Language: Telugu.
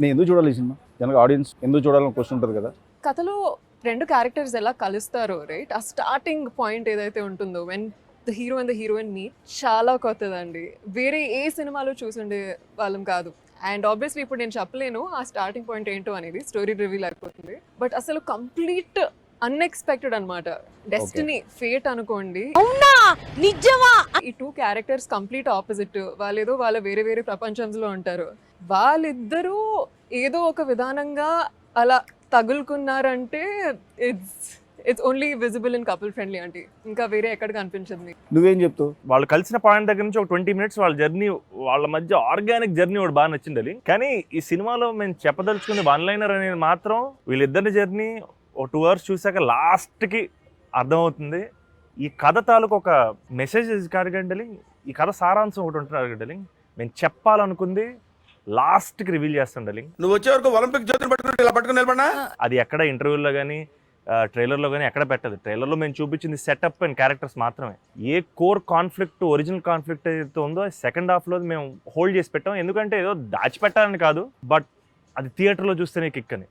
నేను ఎందుకు చూడాలి ఈ సినిమా? జనరల్గా ఆడియన్స్ ఎందుకు చూడాలని క్వశ్చన్ ఉంటుంది కదా. కథలో 2 క్యారెక్టర్స్ ఎలా కలుస్తారో రైట్, ఆ స్టార్టింగ్ పాయింట్ ఏదైతే ఉంటుందో when the hero and the heroine meet చాలా కొత్తదండి. వేరే ఏ సినిమాలో చూసుండే వాళ్ళం కాదు. అండ్ ఆబ్వియస్లీ ఇప్పుడు నేను చెప్పలేను ఆ స్టార్టింగ్ పాయింట్ ఏంటో అనేది, స్టోరీ రివీల్ అయిపోతుంది. బట్ అసలు కంప్లీట్ అన్ఎక్స్పెక్టెడ్ అనమాట. డెస్టినీ, ఫేట్ అనుకోండి. అవునా నిజమా? ఈ 2 క్యారెక్టర్స్ కంప్లీట్ ఆపోజిట్. వాళ్ళేదో వాళ్ళ వేరే వేరే ప్రపంచంలో ఉంటారు. వాళ్ళిద్దరూ ఏదో ఒక విధానంగా అలా తగులుకున్నారంటే it's only visible in couple friendly అంటే, ఇంకా వేరే ఎక్కడ కనిపించదు మీకు. నువ్వేం చెప్తావు? వాళ్ళు కలిసిన పాయింట్ దగ్గర నుంచి ఒక 20 minutes వాళ్ళ జర్నీ, వాళ్ళ మధ్య ఆర్గానిక్ జర్నీ ఒకటి బాగా నచ్చింది అది. కానీ ఈ సినిమాలో మేము చెప్పదలుచుకుంది వన్ లైనర్ అనేది మాత్రం వీళ్ళిద్దరి జర్నీ ఒక 2 hours చూసాక లాస్ట్కి అర్థమవుతుంది. ఈ కథ తాలూకు ఒక మెసేజ్ కాదు, ఈ కథ సారాంశం ఒకటి ఉంటున్నారు డార్లింగ్. మేము చెప్పాలనుకుంది లాస్ట్కి రివీల్ చేస్తాం డార్లింగ్. నువ్వు వచ్చే వరకు ఒలింపిక్ జ్యోతిని పట్టుకుని ఇలా పట్టుకుని నిలబడినా అది ఎక్కడ ఇంటర్వ్యూలో కానీ ట్రైలర్లో కానీ ఎక్కడ పెట్టదు. ట్రైలర్లో మేము చూపించింది సెటప్ అండ్ క్యారెక్టర్స్ మాత్రమే. ఏ కోర్ కాన్ఫ్లిక్ట్, ఒరిజినల్ కాన్ఫ్లిక్ట్ ఏదైతే ఉందో సెకండ్ హాఫ్లో మేము హోల్డ్ చేసి పెట్టాం. ఎందుకంటే ఏదో దాచిపెట్టాలని కాదు, బట్ అది థియేటర్లో చూస్తేనే కిక్ అని.